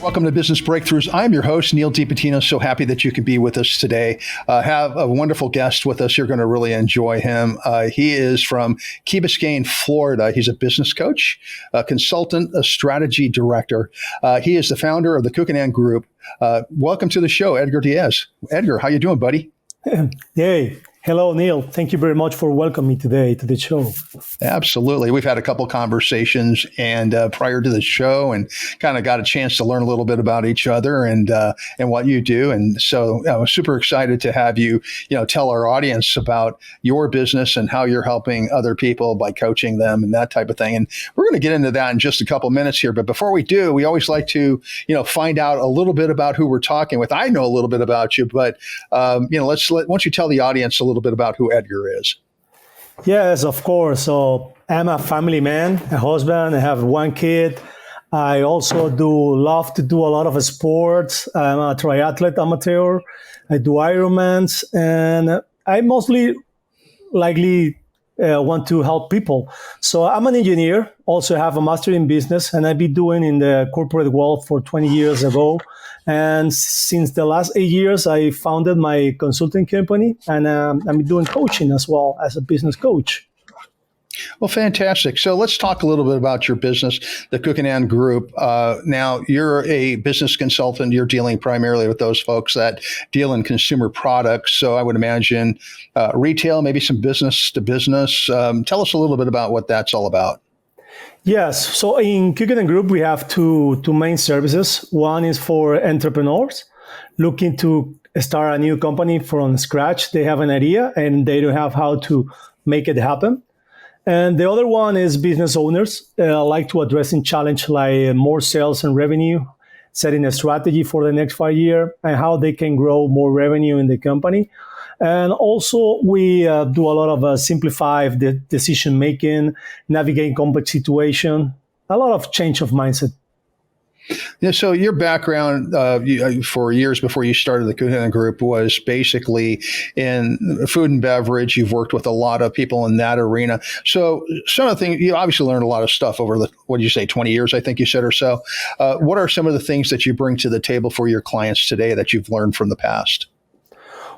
Welcome to Business Breakthroughs. I'm your host, Neal DiPentino. So happy that you can be with us today. Have a wonderful guest with us. You're going to really enjoy him. He is from Key Biscayne, Florida. He's a business coach, a consultant, a strategy director. He is the founder of the Kukenan Group. Welcome to the show, Edgar Diaz. Edgar, how you doing, buddy? Hey. Hello, Neal. Thank you very much for welcoming me today to the show. Absolutely. We've had a couple conversations and prior to the show and kind of got a chance to learn a little bit about each other and what you do. And so I was super excited to have you, tell our audience about your business and how you're helping other people by coaching them and that type of thing. And we're going to get into that in just a couple minutes here. But before we do, we always like to, find out a little bit about who we're talking with. I know a little bit why don't you tell the audience a little bit about who Edgar is? Yes, of course. So I'm a family man, a husband. I have one kid. I also love to do a lot of sports. I'm a triathlete amateur. I do Ironmans, and I mostly likely want to help people. So I'm an engineer, also have a master in business, and I've been doing in the corporate world for 20 years ago. And since the last 8 years, I founded my consulting company, and I'm doing coaching as well as a business coach. Well, fantastic. So let's talk a little bit about your business, the Kukenan Group. Now, you're a business consultant. You're dealing primarily with those folks that deal in consumer products. So I would imagine retail, maybe some business to business. Tell us a little bit about what that's all about. Yes. So in Kukenan Group, we have two main services. One is for entrepreneurs looking to start a new company from scratch. They have an idea and they don't have how to make it happen. And the other one is business owners like to addressing challenge like more sales and revenue, setting a strategy for the next 5 years and how they can grow more revenue in the company. And also, we do a lot of simplified decision making, navigating complex situation, a lot of change of mindset. Yeah, so your background for years before you started the Kukenan Group was basically in food and beverage. You've worked with a lot of people in that arena. So some of the things, you obviously learned a lot of stuff over the, 20 years, I think you said or so. What are some of the things that you bring to the table for your clients today that you've learned from the past?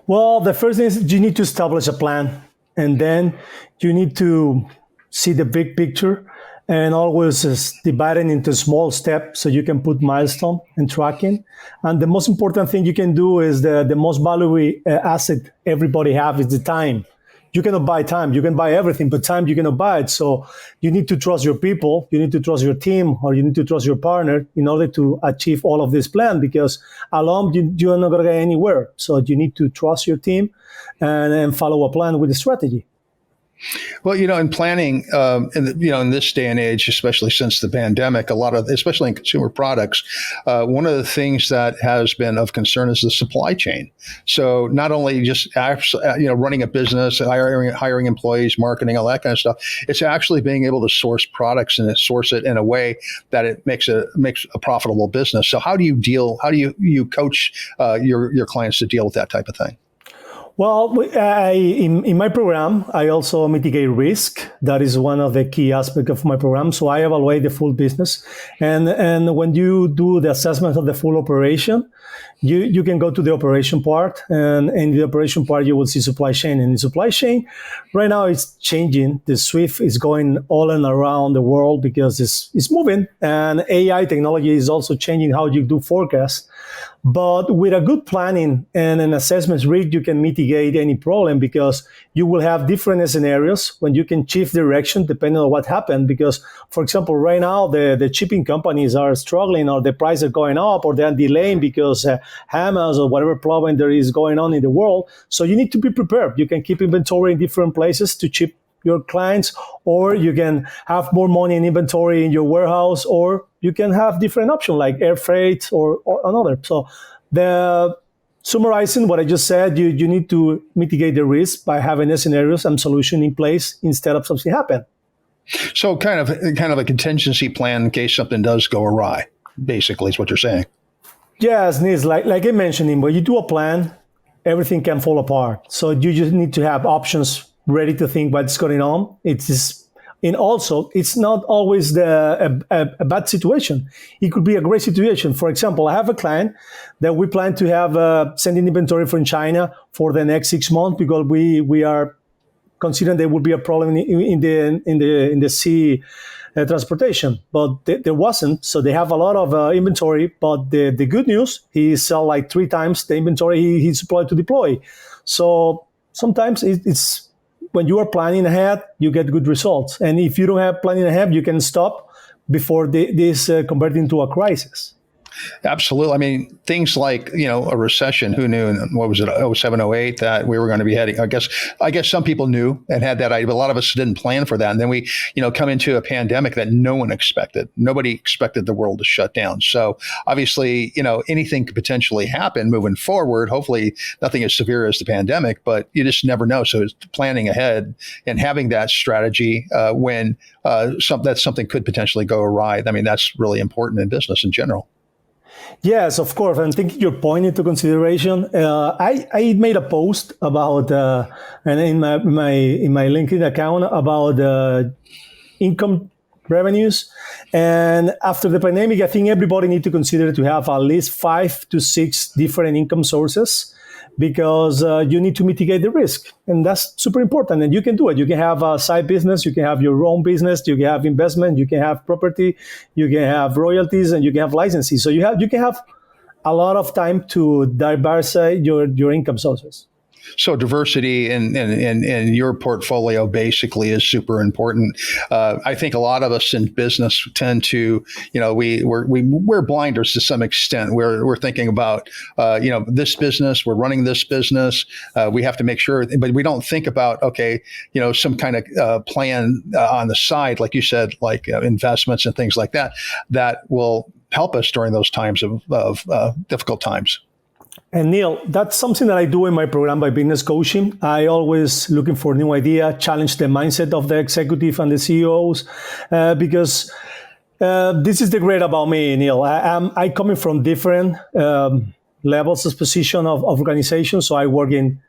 Well, the first thing is you need to establish a plan, and then you need to see the big picture and always divide it into small steps so you can put milestone and tracking. And the most important thing you can do is the most valuable asset everybody have is the time. You cannot buy time. You can buy everything, but time you cannot buy it. So you need to trust your people. You need to trust your team, or you need to trust your partner in order to achieve all of this plan, because alone you're not going to get anywhere. So you need to trust your team and follow a plan with a strategy. Well, in planning, in this day and age, especially since the pandemic, especially in consumer products, one of the things that has been of concern is the supply chain. So not only just, running a business, hiring employees, marketing, all that kind of stuff, it's actually being able to source products and source it in a way that it makes a profitable business. So how do you coach your clients to deal with that type of thing? Well, in my program, I also mitigate risk. That is one of the key aspects of my program. So I evaluate the full business. And when you do the assessment of the full operation, you can go to the operation part. And in the operation part, you will see supply chain. And the supply chain, right now, it's changing. The SWIFT is going all and around the world because it's moving. And AI technology is also changing how you do forecasts. But with a good planning and an assessment rig, you can mitigate any problem because you will have different scenarios when you can shift direction depending on what happened. Because, for example, right now, the shipping companies are struggling, or the prices are going up, or they're delaying because Hamas or whatever problem there is going on in the world. So you need to be prepared. You can keep inventory in different places to ship your clients, or you can have more money in inventory in your warehouse, or you can have different options like air freight or another. So summarizing what I just said, you need to mitigate the risk by having the scenarios and solution in place instead of something happen. So kind of a contingency plan in case something does go awry, basically is what you're saying. Yes, Niz, like I mentioned, when you do a plan, everything can fall apart. So you just need to have options ready to think what's going on. It's just And also, it's not always a bad situation. It could be a great situation. For example, I have a client that we plan to have sending inventory from China for the next 6 months because we are considering there will be a problem in the sea transportation, but there wasn't. So they have a lot of inventory. But the good news, he sell like 3 times the inventory he supplied to deploy. So sometimes it's when you are planning ahead, you get good results. And if you don't have planning ahead, you can stop before this convert into a crisis. Absolutely. I mean, things like, a recession, who knew, and what was it, 07, 08, that we were going to be heading, I guess some people knew and had that idea, but a lot of us didn't plan for that. And then we, come into a pandemic that no one expected. Nobody expected the world to shut down. So obviously, anything could potentially happen moving forward. Hopefully nothing as severe as the pandemic, but you just never know. So it's planning ahead and having that strategy when something could potentially go awry. I mean, that's really important in business in general. Yes, of course. And taking your point into consideration, I made a post about and in my LinkedIn account about income revenues. And after the pandemic, I think everybody needs to consider to have at least 5 to 6 different income sources because you need to mitigate the risk. And that's super important. And you can do it. You can have a side business. You can have your own business. You can have investment. You can have property. You can have royalties. And you can have licenses. So you can have a lot of time to diversify your income sources. So diversity in your portfolio basically is super important. I think a lot of us in business tend to, we're blinders to some extent. We're thinking about, this business, we're running this business. We have to make sure, but we don't think about, some kind of plan on the side, like you said, like investments and things like that, that will help us during those times of difficult times. And Neal, that's something that I do in my program by business coaching. I always looking for new idea, challenge the mindset of the executive and the CEOs, because this is the great about me, Neal. I coming from different levels of position of organization. So I work in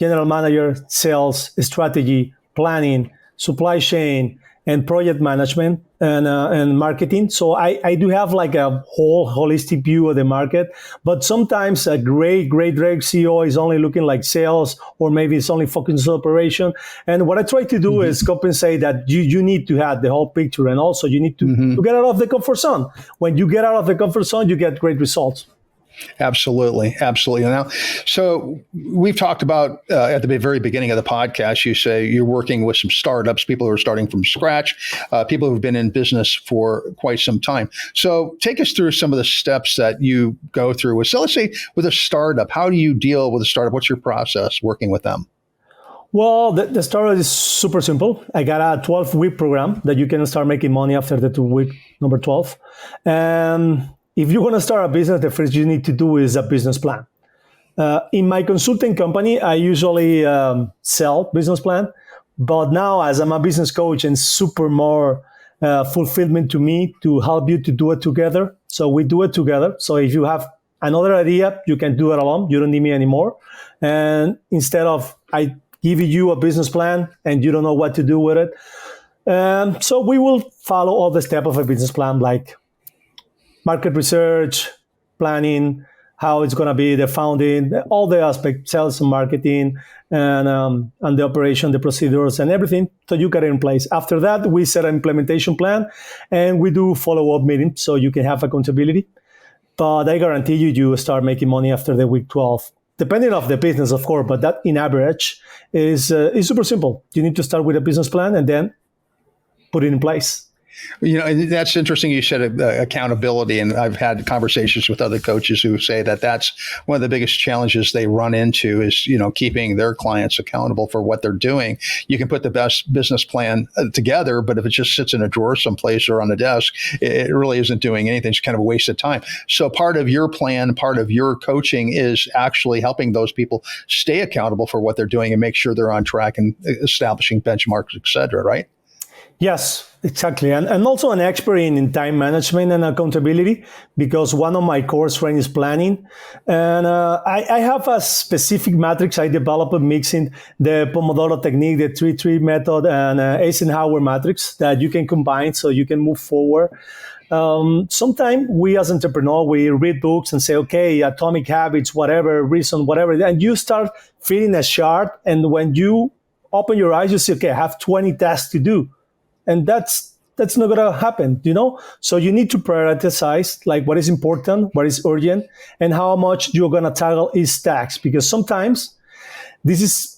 general manager, sales, strategy, planning, supply chain, and project management and marketing. So I do have like a whole holistic view of the market, but sometimes a great CEO is only looking like sales, or maybe it's only focused on operation. And what I try to do is compensate that you need to have the whole picture, and also you need to get out of the comfort zone. When you get out of the comfort zone, you get great results. Absolutely. Now, so we've talked about at the very beginning of the podcast, you say you're working with some startups, people who are starting from scratch, people who've been in business for quite some time. So take us through some of the steps that you go through. So let's say with a startup, how do you deal with a startup? What's your process working with them? Well, the startup is super simple. I got a 12-week program that you can start making money after the 2-week number 12. If you want to start a business, the first you need to do is a business plan. In my consulting company, I usually sell business plan. But now, as I'm a business coach, and super more fulfillment to me to help you to do it together. So we do it together. So if you have another idea, you can do it alone. You don't need me anymore. And instead of I give you a business plan and you don't know what to do with it. So we will follow all the steps of a business plan, like market research, planning, how it's going to be, the founding, all the aspects, sales and marketing, and the operation, the procedures, and everything. So you get it in place. After that, we set an implementation plan, and we do follow-up meetings so you can have accountability. But I guarantee you start making money after the week 12, depending on the business, of course. But that, in average, is super simple. You need to start with a business plan and then put it in place. And that's interesting. You said accountability, and I've had conversations with other coaches who say that that's one of the biggest challenges they run into is, keeping their clients accountable for what they're doing. You can put the best business plan together, but if it just sits in a drawer someplace or on a desk, it really isn't doing anything. It's kind of a waste of time. So part of your plan, part of your coaching is actually helping those people stay accountable for what they're doing and make sure they're on track and establishing benchmarks, et cetera, right? Yes, exactly. And also an expert in time management and accountability because one of my core strengths is planning. And I have a specific matrix I developed mixing the Pomodoro technique, the 3-3 method, and Eisenhower matrix that you can combine so you can move forward. Sometimes we as entrepreneurs, we read books and say, okay, atomic habits, whatever, reason, whatever. And you start feeling a chart. And when you open your eyes, you say, okay, I have 20 tasks to do, and that's not gonna happen, so you need to prioritize like what is important, what is urgent, and how much you're gonna tackle each task, because sometimes this is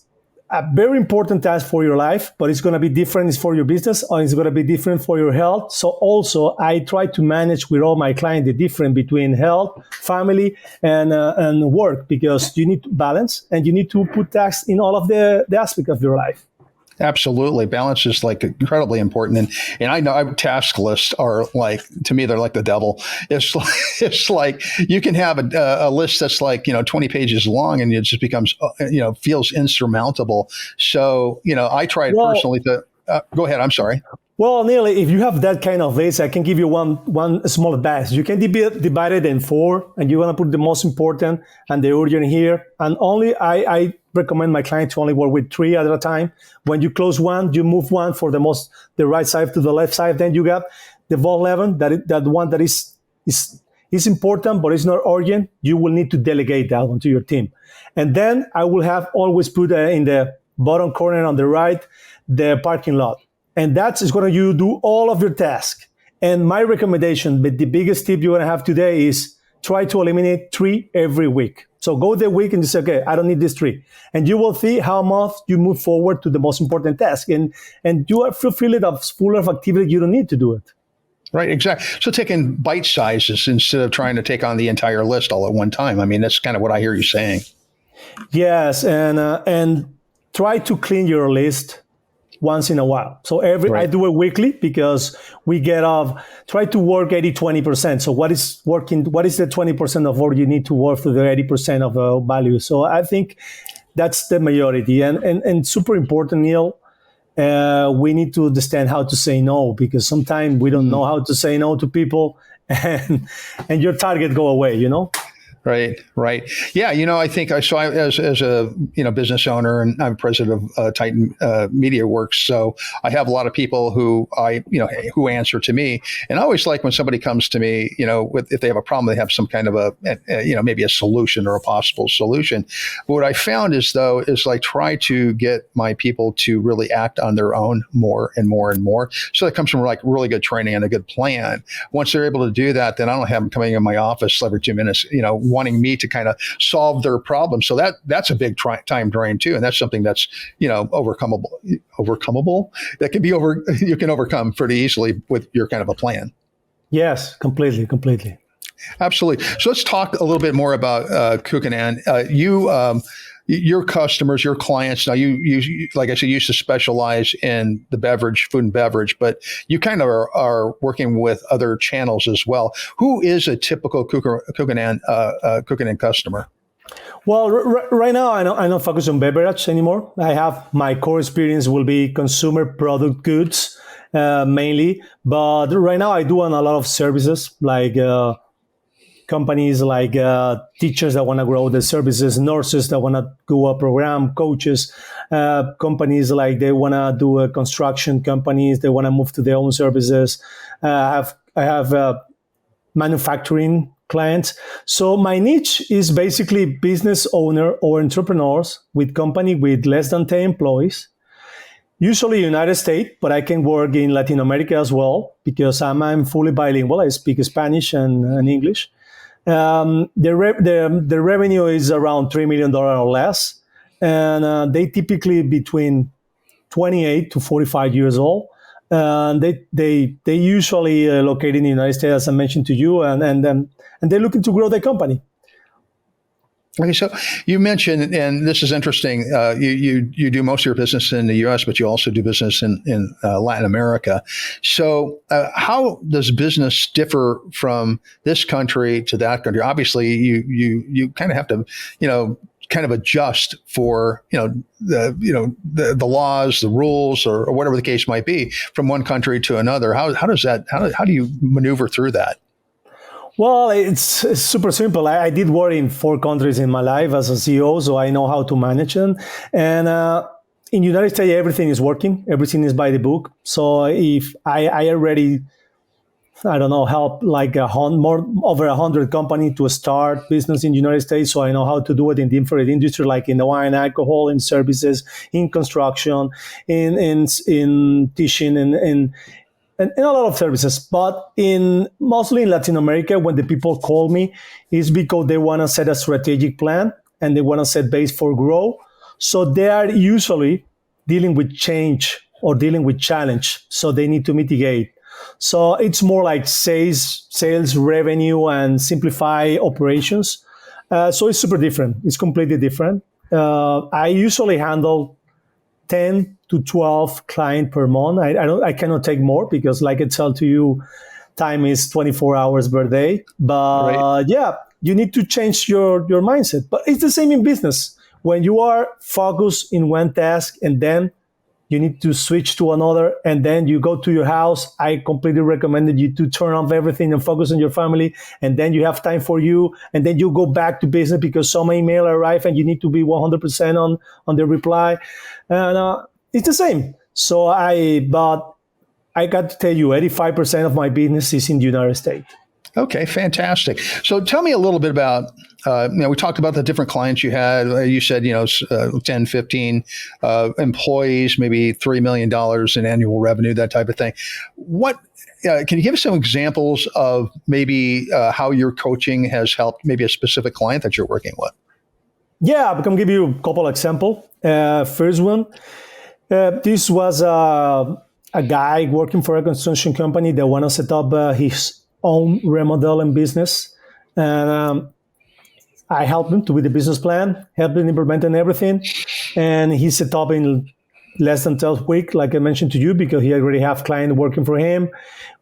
a very important task for your life, but it's going to be different for your business, or it's going to be different for your health. So also I try to manage with all my clients the difference between health, family, and work, because you need to balance and you need to put tasks in all of the aspects of your life. Absolutely. Balance is like incredibly important. And I know task lists are like, to me, they're like the devil. It's like you can have a list that's like, 20 pages long and it just becomes, feels insurmountable. So, I tried personally to go ahead. I'm sorry. Well, Neal, if you have that kind of list, I can give you one small advice. You can divide it in 4, and you want to put the most important and the urgent here. And only I recommend my client to only work with 3 at a time. When you close one, you move one for the right side to the left side. Then you got the vol 11, that one that is important, but it's not urgent. You will need to delegate that one to your team. And then I will have always put in the bottom corner on the right, the parking lot. And that is going to do all of your tasks. And my recommendation, but the biggest tip you're going to have today is try to eliminate 3 every week. So go the week and you say, okay, I don't need this 3. And you will see how much you move forward to the most important task. And you are full of activity, you don't need to do it. Right, exactly. So taking bite sizes instead of trying to take on the entire list all at one time. I mean, that's kind of what I hear you saying. Yes, and try to clean your list once in a while. So I do it weekly because we try to work 80-20%. So what is the 20% of what you need to work to the 80% of the value? So I think that's the majority. And super important, Neal, we need to understand how to say no, because sometimes we don't know how to say no to people, and your target go away, Right. Yeah. I think as a, business owner, and I'm president of Titan Media Works. So I have a lot of people who who answer to me. And I always like when somebody comes to me, if they have a problem, they have some kind of maybe a solution or a possible solution. But what I found is like try to get my people to really act on their own more and more and more. So that comes from like really good training and a good plan. Once they're able to do that, then I don't have them coming in my office every 2 minutes, wanting me to kind of solve their problem. So that's a big time drain too. And that's something that's, overcomable that can be you can overcome pretty easily with your kind of a plan. Yes, completely. Absolutely. So let's talk a little bit more about Kukenan. Your customers, your clients, now you like I said, you used to specialize in the food and beverage, but you kind of are working with other channels as well. Who is a typical Kukenan customer? Well, right now I don't focus on beverage anymore. I have my core experience will be consumer product goods mainly, but right now I do a lot of services like companies like teachers that want to grow their services, nurses that want to do a program, coaches, companies like they want to do a construction companies, they want to move to their own services. I have manufacturing clients. So my niche is basically business owner or entrepreneurs with company with less than 10 employees. Usually United States, but I can work in Latin America as well because I'm fully bilingual. I speak Spanish and English. The revenue is around $3 million or less, and they typically between 28 to 45 years old. They usually located in the United States, as I mentioned to you, and they're looking to grow their company. Okay, so you mentioned, and this is interesting, you do most of your business in the U.S., but you also do business in Latin America. So how does business differ from this country to that country? Obviously, you kind of have to, kind of adjust for, the laws, the rules, or whatever the case might be from one country to another? How do you maneuver through that? Well, it's super simple. I did work in 4 countries in my life as a CEO, so I know how to manage them. And in the United States, everything is working. Everything is by the book. So if I already, I don't know, help like over 100 companies to start business in the United States. So I know how to do it in different industries, like in the wine, alcohol, in services, in construction, in teaching, and a lot of services. But mostly in Latin America, when the people call me, is because they want to set a strategic plan and they want to set base for growth. So they are usually dealing with change or dealing with challenge. So they need to mitigate. So it's more like sales revenue, and simplify operations. So it's super different. It's completely different. I usually handle 10 to 12 clients per month. I cannot take more because, like I tell to you, time is 24 hours per day. But Right. yeah, you need to change your mindset. But it's the same in business. When you are focused in one task and then you need to switch to another, and then you go to your house, I completely recommended you to turn off everything and focus on your family, and then you have time for you, and then you go back to business because some email arrive and you need to be 100% on the reply. And it's the same. But I got to tell you, 85% of my business is in the United States. Okay, fantastic. So tell me a little bit about, we talked about the different clients you had. You said, 10, 15 employees, maybe $3 million in annual revenue, that type of thing. Can you give us some examples of maybe how your coaching has helped maybe a specific client that you're working with? Yeah, I can give you a couple examples. First one, this was a guy working for a construction company that want to set up his own remodeling business. And I helped him with the business plan, helped him implementing everything. And he set up in less than 12 weeks, like I mentioned to you, because he already have clients working for him.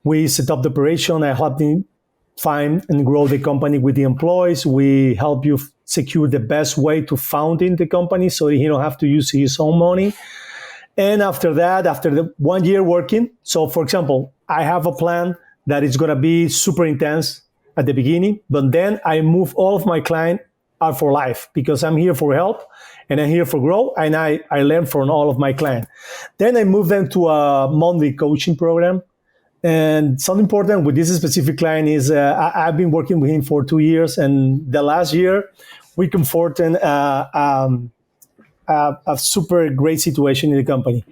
We set up the operation. I helped him find and grow the company with the employees. We help you secure the best way to founding the company so he don't have to use his own money. And after that, after the 1 year working, so for example, I have a plan that is going to be super intense at the beginning, but then I move all of my clients out for life because I'm here for help and I'm here for growth, and I learn from all of my clients. Then I move them to a monthly coaching program. And something important with this specific client is I've been working with him for 2 years, and the last year we comforted a super great situation in the company.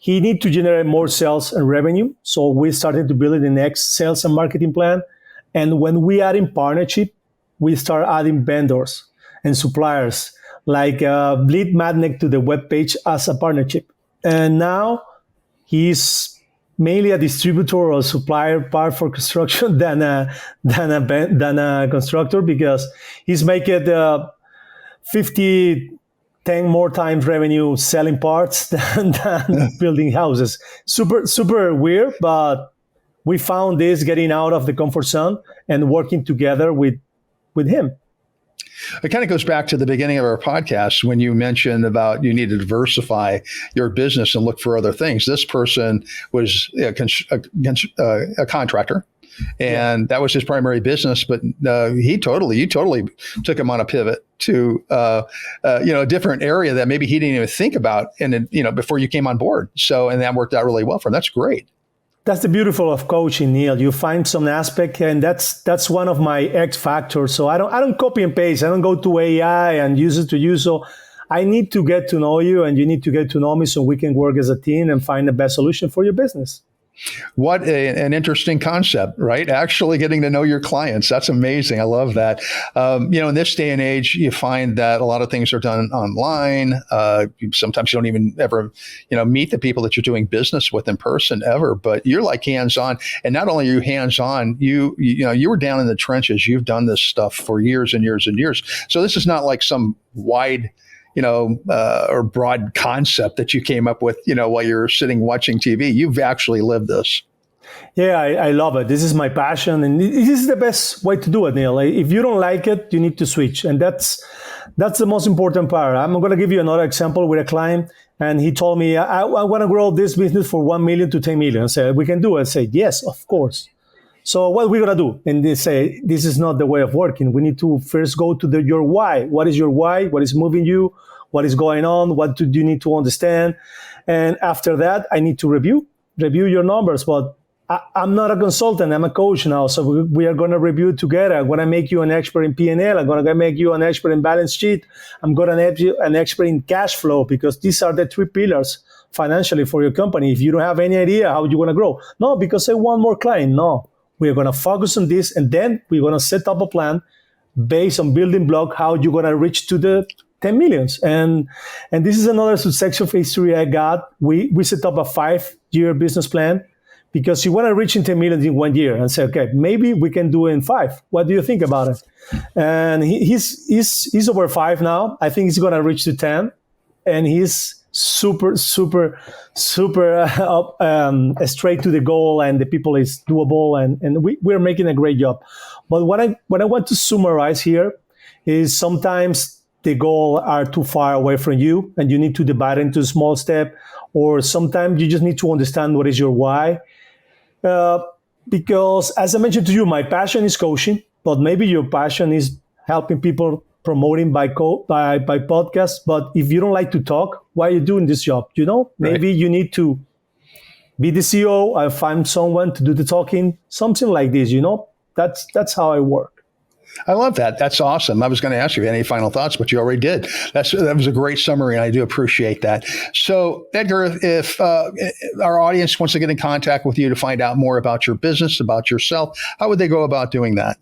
He needs to generate more sales and revenue. So we started to build the next sales and marketing plan. And when we add in partnership, we start adding vendors and suppliers, like lead magnet to the webpage as a partnership. And now he's mainly a distributor or supplier part for construction than a constructor, because he's making 10 more times revenue selling parts than building houses. Super weird, but we found this getting out of the comfort zone and working together with him. It kind of goes back to the beginning of our podcast when you mentioned about you need to diversify your business and look for other things. This person was a contractor, and that was his primary business. But you totally took him on a pivot to a different area that maybe he didn't even think about, and before you came on board. So, and that worked out really well for him. That's great. That's the beautiful of coaching, Neal. You find some aspect, and that's one of my X factors. So I don't copy and paste. I don't go to AI and use it to you. So I need to get to know you, and you need to get to know me, so we can work as a team and find the best solution for your business. What an interesting concept, right? Actually getting to know your clients. That's amazing. I love that. In this day and age, you find that a lot of things are done online. Sometimes you don't even ever, meet the people that you're doing business with in person ever, but you're like hands-on. And not only are you hands-on, you were down in the trenches. You've done this stuff for years and years and years. So this is not like some wide or broad concept that you came up with, while you're sitting watching TV. You've actually lived this. Yeah, I love it. This is my passion, and this is the best way to do it, Neil. If you don't like it, you need to switch, and that's the most important part. I'm going to give you another example with a client, and he told me, I want to grow this business for 1 million to 10 million. I said, we can do it. I said, yes, of course. So what are we going to do? And they say, this is not the way of working. We need to first go to your why. What is your why? What is moving you? What is going on? What do you need to understand? And after that, I need to review your numbers. But I'm not a consultant. I'm a coach now. So we are going to review together. I'm going to make you an expert in P&L. I'm going to make you an expert in balance sheet. I'm going to make you an expert in cash flow, because these are the three pillars financially for your company. If you don't have any idea how you're going to grow, no, because I want more client. No, we're going to focus on this. And then we're going to set up a plan based on building block, how you're going to reach to the 10 millions. And this is another successful history I got. We set up a 5-year business plan, because you want to reach in 10 million in 1 year, and say, okay, maybe we can do it in 5. What do you think about it? And he's over 5 now. I think he's going to reach to 10, and he's super straight to the goal, and the people is doable, and we're making a great job. But what I want to summarize here is sometimes the goals are too far away from you, and you need to divide it into a small step, or sometimes you just need to understand what is your why. Because as I mentioned to you, my passion is coaching, but maybe your passion is helping people promoting by podcast. But if you don't like to talk, why are you doing this job? Maybe Right. you need to be the CEO. I find someone to do the talking, something like this. That's how I work. I love that. That's awesome. I was going to ask you any final thoughts, but you already did. That was a great summary, and I do appreciate that. So, Edgar, if our audience wants to get in contact with you to find out more about your business, about yourself, how would they go about doing that?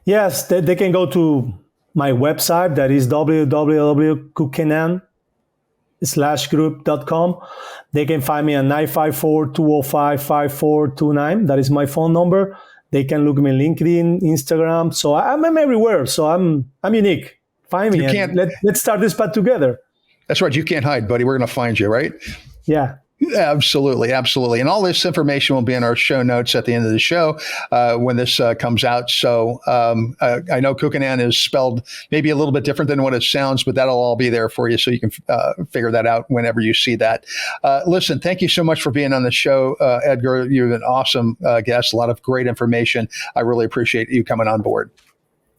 Yes, they can go to my website. That is www.kukenan-group.com. They can find me at 954-205-5429. That is my phone number. They can look me on LinkedIn, Instagram. So I'm everywhere. So I'm unique. Find me. Let's start this path together. That's right. You can't hide, buddy. We're going to find you, right? Yeah. Absolutely. Absolutely. And all this information will be in our show notes at the end of the show when this comes out. So I know Kukenan is spelled maybe a little bit different than what it sounds, but that'll all be there for you, so you can figure that out whenever you see that. Listen, thank you so much for being on the show, Edgar. You're an awesome guest, a lot of great information. I really appreciate you coming on board.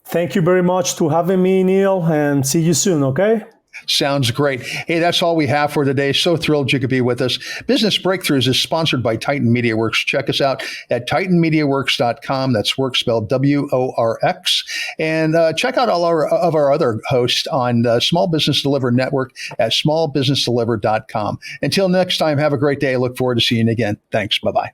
Thank you very much for having me, Neil, and see you soon, okay? Sounds great. Hey, that's all we have for today. So thrilled you could be with us. Business Breakthroughs is sponsored by Titan MediaWorks. Check us out at titanmediaworks.com. That's work spelled WORX. And check out all of our other hosts on the Small Business Deliver Network at smallbusinessdeliver.com. Until next time, have a great day. I look forward to seeing you again. Thanks. Bye-bye.